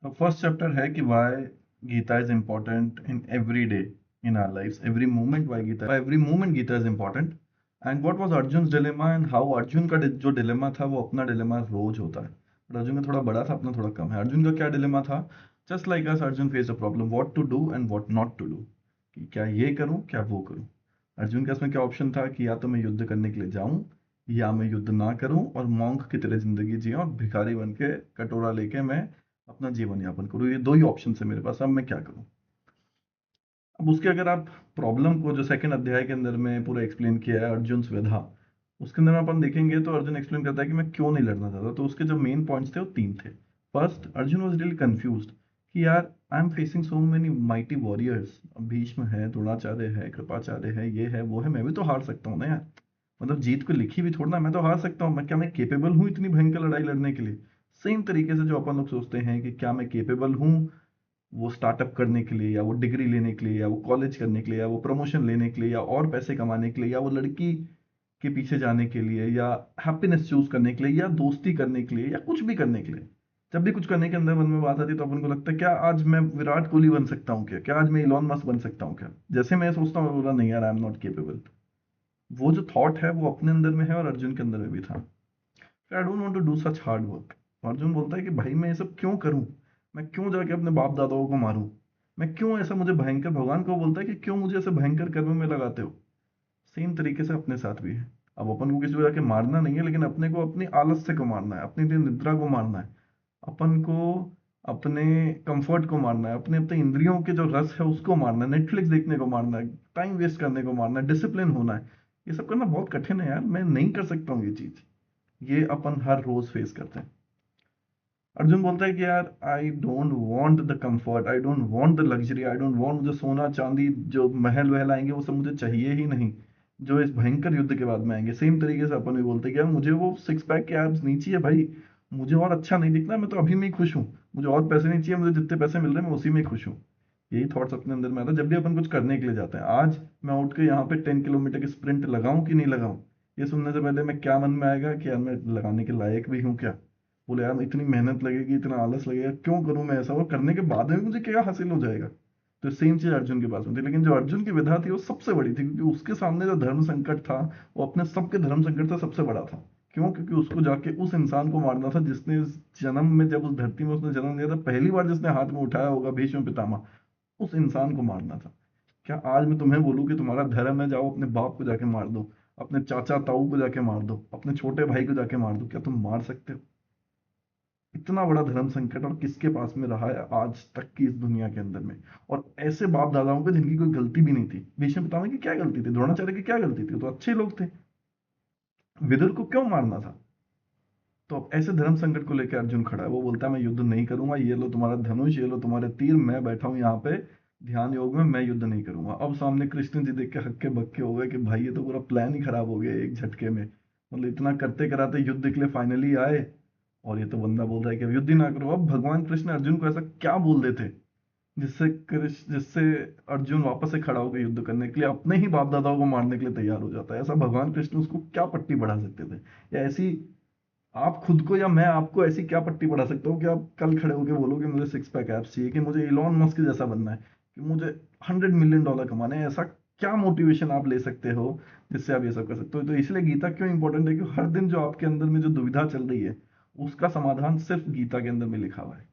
First chapter है कि why Gita is important in every day in our lifes, every moment, every moment Gita is important and what was Arjun dilemma and how Arjun का जो dilemma था वो अपना dilemma रोज होता है, बट अर्जुन का थोड़ा बड़ा था, अपना थोड़ा कम है। अर्जुन का क्या डिलेमा था? Just like us Arjun face a problem what to do and what not to do, कि क्या ये करूं क्या वो करूं। अर्जुन का इसमें क्या ऑप्शन था कि या तो मैं युद्ध करने के लिए जाऊं या मैं युद्ध ना करूं और मॉन्क की तरह जिंदगी जियूं और भिखारी बन के कटोरा लेके मैं अपना जीवन यापन करूँ। ये दो ही ऑप्शन है मेरे पास, अब मैं क्या करूँ। अब उसके अगर आप प्रॉब्लम को जो सेकंड अध्याय के अंदर में पूरा एक्सप्लेन किया है अर्जुन स्वेधा, उसके अंदर में अपन देखेंगे तो अर्जुन एक्सप्लेन करता है कि मैं क्यों नहीं लड़ना चाहता। तो उसके जो मेन पॉइंट्स थे वो तीन थे। First, Arjun was really confused कि यार I am facing so many mighty warriors, Bhishma है, द्रोणाचार्य है, कृपाचार्य है, ये है वो है, मैं भी तो हार सकता हूँ ना यार। मतलब जीत को लिखी भी थोड़ा ना, मैं तो हार सकता हूँ। मैं क्या मैं केपेबल हूँ इतनी भयंकर लड़ाई लड़ने के लिए? सेम तरीके से जो अपन लोग सोचते हैं कि क्या मैं केपेबल हूँ वो स्टार्टअप करने के लिए, या वो डिग्री लेने के लिए, या वो कॉलेज करने के लिए, या वो प्रमोशन लेने के लिए, या और पैसे कमाने के लिए, या वो लड़की के पीछे जाने के लिए, या हैप्पीनेस चूज करने के लिए, या दोस्ती करने के लिए, या कुछ भी करने के लिए। जब भी कुछ करने के अंदर मन में बात आती है तो अपन को लगता है क्या आज मैं विराट कोहली बन सकता हूँ, क्या क्या आज मैं इलॉन मस्क बन सकता हूँ क्या। जैसे मैं सोचता हूँ बोला नहीं यार, आई एम नॉट केपेबल। वो जो थॉट है वो अपने अंदर में है और अर्जुन के अंदर में भी था। I don't want to do such hard work. Arjun बोलता है कि भाई मैं ये सब क्यों करूं, मैं क्यों जाके अपने बाप दादाओं को मारूं, मैं क्यों ऐसा, मुझे भयंकर, भगवान को बोलता है कि क्यों मुझे ऐसे भयंकर कर्म में लगाते हो। सेम तरीके से अपने साथ भी है। अब अपन को किसी को जाके मारना नहीं है, लेकिन अपने को अपनी आलस्य को मारना है, अपनी निद्रा को मारना है, अपन को अपने कंफर्ट को मारना है, अपने अपने इंद्रियों के जो रस है उसको मारना है, नेटफ्लिक्स देखने को मारना है, टाइम वेस्ट करने को मारना है, डिसिप्लिन होना है। ये सब करना बहुत कठिन है यार, मैं नहीं कर सकता हूँ ये चीज। ये अपन हर रोज फेस करते हैं। अर्जुन बोलता है कि यार आई don't want the comfort, I don't want the luxury, I don't want, मुझे सोना चांदी जो महल वहल आएंगे वो सब मुझे चाहिए ही नहीं, जो इस भयंकर युद्ध के बाद में आएंगे। सेम तरीके से अपन भी बोलते हैं कि यार मुझे वो सिक्स पैक के एब्स नहीं चाहिए भाई, मुझे और अच्छा नहीं दिखना, मैं तो अभी में ही खुश हूँ। मुझे और पैसे नहीं चाहिए, मुझे जितने पैसे मिल रहे हैं मैं उसी में ही खुश हूँ। यही थॉट्स अपने अंदर में आता है जब भी अपन कुछ करने के लिए जाते हैं। आज मैं उठ के यहाँ पे 10 किलोमीटर की स्प्रिंट लगाऊं कि नहीं लगाऊं, ये सुनने से पहले मैं क्या मन में आएगा कि यार मैं लगाने के लायक भी हूँ क्या। बोले यार इतनी मेहनत लगेगी, इतना आलस लगेगा, क्यों करूं मैं ऐसा, और करने के बाद में मुझे क्या हासिल हो जाएगा। तो सेम चीज अर्जुन के पास में थी, लेकिन जो अर्जुन की विधा थी वो सबसे बड़ी थी, क्योंकि उसके सामने जो धर्म संकट था वो अपने सबके धर्म संकट से सबसे बड़ा था। क्यों? क्योंकि उसको जाके उस इंसान को मारना था जिसने इस जन्म में, जब उस धरती में उसने जन्म लिया था, पहली बार जिसने हाथ में उठाया होगा भीष्म पितामह, उस इंसान को मारना था। क्या आज मैं तुम्हें बोलूं कि तुम्हारा धर्म है जाओ अपने बाप को जाके मार दो, अपने चाचा ताऊ को जाके मार दो, अपने छोटे भाई को जाके मार दो, क्या तुम मार सकते हो? इतना बड़ा धर्म संकट और किसके पास में रहा है आज तक की इस दुनिया के अंदर में। और ऐसे बाप दादाओं के जिनकी कोई गलती भी नहीं थी। भीष्म पितामह की क्या गलती थी, द्रोणाचार्य की क्या गलती थी, वो तो अच्छे लोग थे। विदुर को क्यों मारना था? तो अब ऐसे धर्म संकट को लेकर अर्जुन खड़ा है, वो बोलता है मैं युद्ध नहीं करूंगा, ये लो तुम्हारा धनुष, ये लो तुम्हारे तीर, मैं बैठा हूं यहाँ पे ध्यान योग में, मैं युद्ध नहीं करूंगा। अब सामने कृष्ण जी देख के हक्के बक्के हो गए कि भाई ये तो पूरा प्लान ही खराब हो गया एक झटके में। मतलब इतना करते कराते युद्ध के लिए फाइनली आए और ये तो बंदा बोल रहा है कि अब युद्ध ही ना करो। अब भगवान कृष्ण अर्जुन को ऐसा क्या बोल देते जिससे अर्जुन वापस से खड़ा होकर युद्ध करने के लिए अपने ही बाप दादाओं को मारने के लिए तैयार हो जाता है? ऐसा भगवान कृष्ण उसको क्या पट्टी बढ़ा सकते थे? या ऐसी आप खुद को या मैं आपको ऐसी क्या पट्टी बढ़ा सकता हूँ कि आप कल खड़े होकर बोलो कि मुझे सिक्स पैक एब्स चाहिए, कि मुझे इलॉन मस्क जैसा बनना है, कि मुझे $100 मिलियन कमाने हैं। ऐसा क्या मोटिवेशन आप ले सकते हो जिससे आप ये सब कर सकते हो? तो इसलिए गीता क्यों इंपॉर्टेंट है कि हर दिन जो आपके अंदर में जो दुविधा चल रही है उसका समाधान सिर्फ गीता के अंदर में लिखा हुआ है।